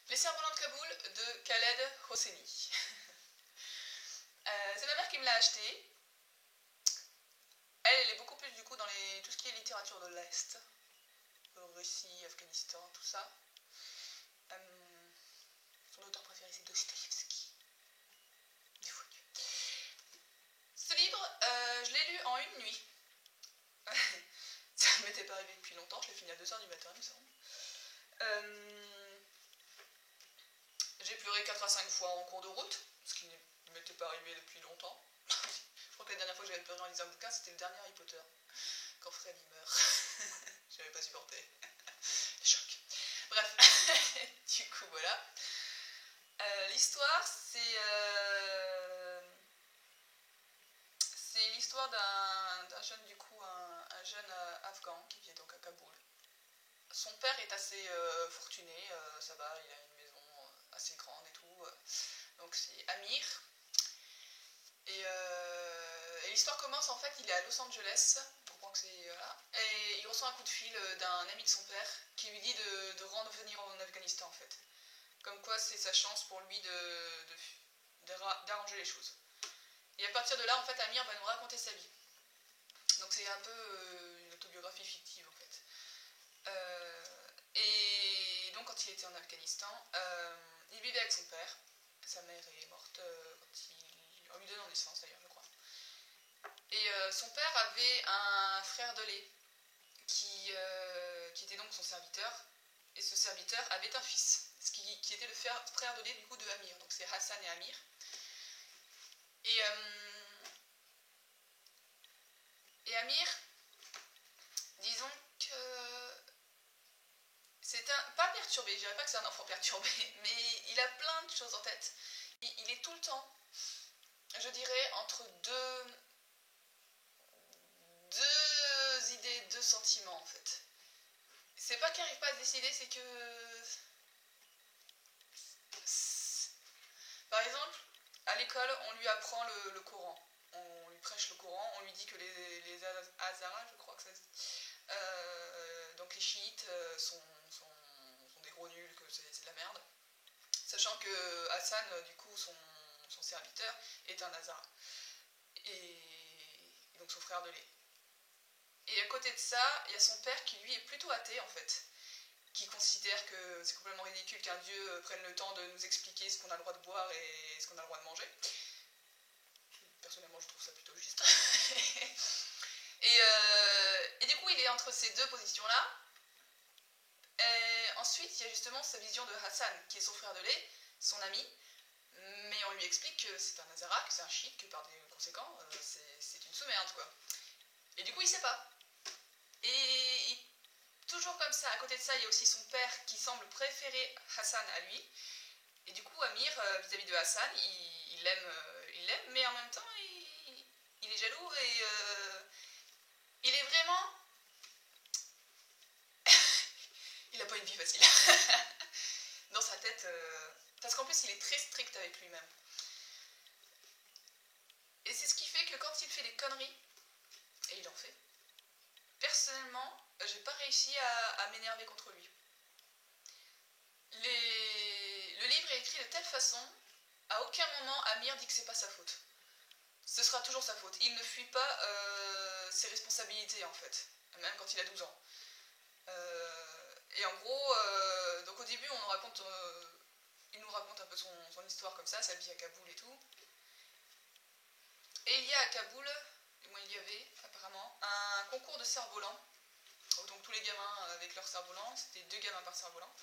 Les cerfs-volants de Kaboul de Khaled Hosseini. C'est ma mère qui me l'a acheté. Elle est beaucoup plus du coup dans tout ce qui est littérature de l'Est. Russie, Afghanistan, tout ça. Son auteur préféré c'est Dostoïevski. Ce livre, je l'ai lu en une nuit. Ça ne m'était pas arrivé depuis longtemps, je l'ai fini à 2h du matin, il me semble. J'ai pleuré 4 à 5 fois en cours de route, ce qui ne m'était pas arrivé depuis longtemps. Je crois que la dernière fois que j'avais pleuré en lisant un bouquin, c'était le dernier Harry Potter, quand Fred y meurt. Je n'avais pas supporté. Le choc. Bref, du coup voilà. L'histoire, c'est l'histoire d'un jeune, du coup, un jeune afghan qui vit donc à Kaboul. Son père est assez fortuné, ça va, il a une maison assez grande et tout. Donc c'est Amir. Et l'histoire commence, en fait, il est à Los Angeles, on comprend que c'est, voilà, et il reçoit un coup de fil d'un ami de son père qui lui dit de revenir en Afghanistan, en fait. Comme quoi c'est sa chance pour lui d'arranger les choses. Et à partir de là, en fait, Amir va nous raconter sa vie. Donc c'est un peu une autobiographie fictive, en fait. Et donc quand il était en Afghanistan, il vivait avec son père. Sa mère est morte en lui donnant naissance, d'ailleurs, je crois. Et son père avait un frère de lait qui était donc son serviteur. Et ce serviteur avait un fils, qui était le frère de lait du coup de Amir. Donc c'est Hassan et Amir. Et Amir, disons que c'est pas perturbé, je dirais pas que c'est un enfant perturbé, mais il a plein de choses en tête. Il est tout le temps, je dirais, entre deux idées, deux sentiments en fait. C'est pas qu'il n'arrive pas à se décider, c'est que... Par exemple, à l'école, on lui apprend le Coran. On lui prêche le Coran, on lui dit que les Hazaras, je crois que ça se dit, donc les chiites sont des gros nuls, que c'est de la merde. Sachant que Hassan, du coup, son serviteur, est un Hazara. Et donc son frère de lait. Et à côté de ça, il y a son père qui lui est plutôt athée en fait. Qui considère que c'est complètement ridicule qu'un dieu prenne le temps de nous expliquer ce qu'on a le droit de boire et ce qu'on a le droit de manger. Personnellement, je trouve ça plutôt juste. Et du coup, il est entre ces deux positions-là. Et ensuite, il y a justement sa vision de Hassan, qui est son frère de lait, son ami. Mais on lui explique que c'est un Hazara, que c'est un chiite, que par des conséquents, c'est une sous-merde, quoi. Et du coup, il sait pas. Et toujours comme ça, à côté de ça, il y a aussi son père qui semble préférer Hassan à lui. Et du coup, Amir, vis-à-vis de Hassan, il l'aime, mais en même temps, il est jaloux et il est vraiment... il n'a pas une vie facile. Dans sa tête, parce qu'en plus, il est très strict avec lui-même. Et c'est ce qui fait que quand il fait des conneries, et il en fait, personnellement, j'ai pas réussi à m'énerver contre lui. Le livre est écrit de telle façon, à aucun moment Amir dit que c'est pas sa faute. Ce sera toujours sa faute. Il ne fuit pas ses responsabilités en fait, même quand il a 12 ans. Et en gros, donc au début il nous raconte un peu son histoire comme ça, sa vie à Kaboul et tout. Et il y a à Kaboul, moi il y avait apparemment, un concours de cerfs-volants. Donc tous les gamins avec leur cerf-volant, c'était 2 gamins par cerf-volant.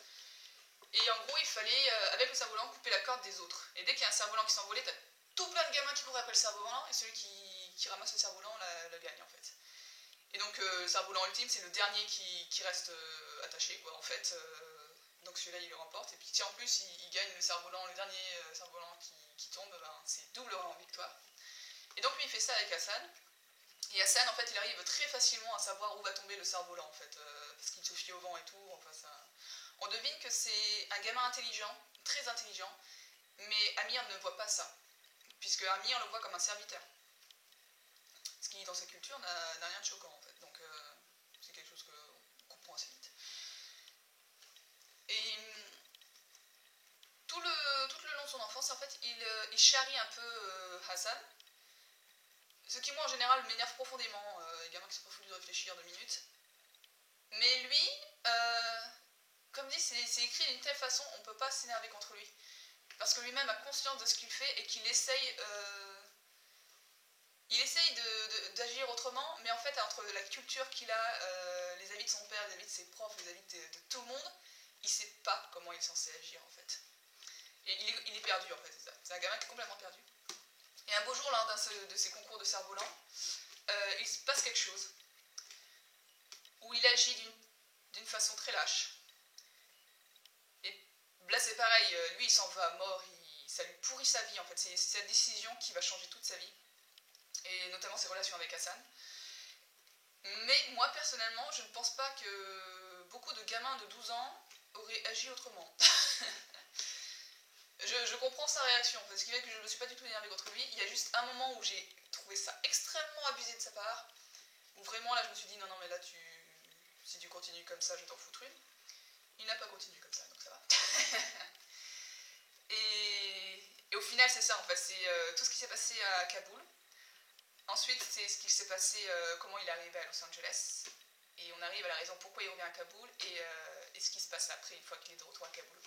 Et en gros, il fallait, avec le cerf-volant, couper la corde des autres. Et dès qu'il y a un cerf-volant qui s'envolait, t'as tout plein de gamins qui courent après le cerf-volant, et celui qui ramasse le cerf-volant la gagne, en fait. Et donc, le cerf-volant ultime, c'est le dernier qui reste attaché, quoi, en fait. Donc celui-là, il le remporte. Et puis si en plus, il gagne le dernier cerf-volant qui tombe, ben, c'est double victoire. Et donc, lui, il fait ça avec Hassan. Et Hassan, en fait, il arrive très facilement à savoir où va tomber le cerf-volant, en fait, parce qu'il se fie au vent et tout. Enfin, on devine que c'est un gamin intelligent, très intelligent, mais Amir ne voit pas ça, puisque Amir le voit comme un serviteur. Ce qui, dans sa culture, n'a rien de choquant, en fait. Donc, c'est quelque chose qu'on comprend assez vite. Et son enfance, en fait, il charrie un peu Hassan. Ce qui, moi, en général, m'énerve profondément. Les gamins qui sont pas foutus de réfléchir 2 minutes. Mais lui, comme dit, c'est écrit d'une telle façon, on peut pas s'énerver contre lui. Parce que lui-même a conscience de ce qu'il fait et qu'il essaye... il essaye d'agir autrement, mais en fait, entre la culture qu'il a, les avis de son père, les avis de ses profs, les avis de tout le monde, il sait pas comment il est censé agir, en fait. Et il est perdu, en fait, c'est ça. C'est un gamin qui est complètement perdu. Et un beau jour, lors d'un de ces concours de cerf-volant, il se passe quelque chose où il agit d'une façon très lâche. Et là, c'est pareil, lui, il s'en va à mort, ça lui pourrit sa vie, en fait. C'est sa décision qui va changer toute sa vie, et notamment ses relations avec Hassan. Mais moi, personnellement, je ne pense pas que beaucoup de gamins de 12 ans auraient agi autrement. Je comprends sa réaction, parce qu'il fait que je ne me suis pas du tout énervée contre lui. Il y a juste un moment où j'ai trouvé ça extrêmement abusé de sa part, où vraiment là je me suis dit non mais là si tu continues comme ça je vais t'en foutre une. Il n'a pas continué comme ça, donc ça va. et au final c'est ça en fait, c'est tout ce qui s'est passé à Kaboul. Ensuite c'est ce qui s'est passé, comment il est arrivé à Los Angeles. Et on arrive à la raison pourquoi il revient à Kaboul et ce qui se passe après une fois qu'il est de retour à Kaboul.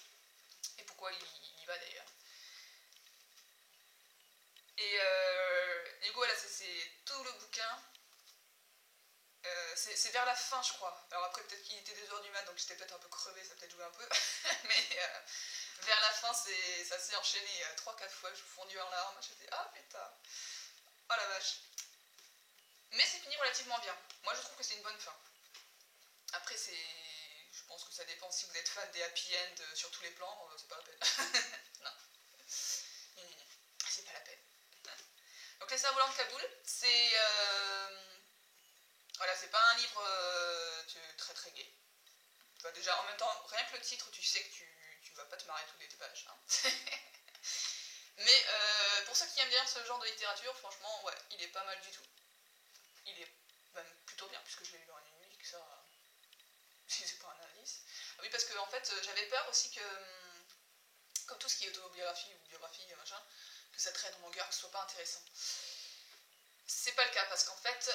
Et pourquoi il y va d'ailleurs. Et du coup voilà, c'est tout le bouquin. C'est vers la fin je crois. Alors après peut-être qu'il était 2h du mat donc j'étais peut-être un peu crevée, ça a peut-être joué un peu. Mais vers la fin ça s'est enchaîné 3-4 fois, je fondus en larmes. J'étais ah putain, oh la vache. Mais c'est fini relativement bien. Moi je trouve que c'est une bonne fin. Après je pense que ça dépend si vous êtes fan des happy end sur tous les plans, c'est pas la peine. Non. C'est pas la peine. Donc Les Cerfs-Volants de Kaboul, c'est... voilà, c'est pas un livre très très gai. Enfin, déjà, en même temps, rien que le titre, tu sais que tu vas pas te marrer tous les 2 pages. Hein. Mais pour ceux qui aiment bien ce genre de littérature, franchement, ouais, il est pas mal du tout. Il est même plutôt bien, puisque je l'ai lu en une nuit, que ça... c'est pas un indice. Ah oui, parce que en fait, j'avais peur aussi que, comme tout ce qui est autobiographie ou biographie, machin, que ça traîne en longueur, que ce soit pas intéressant. C'est pas le cas, parce qu'en fait,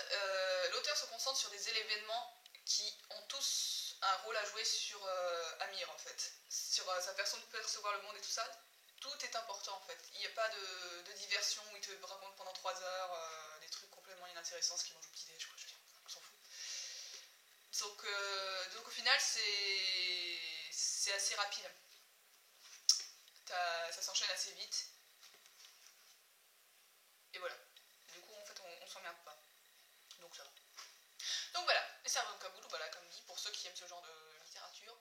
l'auteur se concentre sur des événements qui ont tous un rôle à jouer sur Amir, en fait. Sur sa façon de percevoir le monde et tout ça. Tout est important, en fait. Il n'y a pas de diversion où il te raconte pendant 3 heures des trucs complètement inintéressants, ce qui mange au petit-déj, quoi. Je veux dire, on s'en fout. Donc au final, c'est assez rapide. Ça s'enchaîne assez vite. Et voilà. Du coup, en fait, on s'emmerde pas. Donc ça va. Donc voilà, Les Cerfs-Volants de Kaboul, voilà, comme dit, pour ceux qui aiment ce genre de littérature.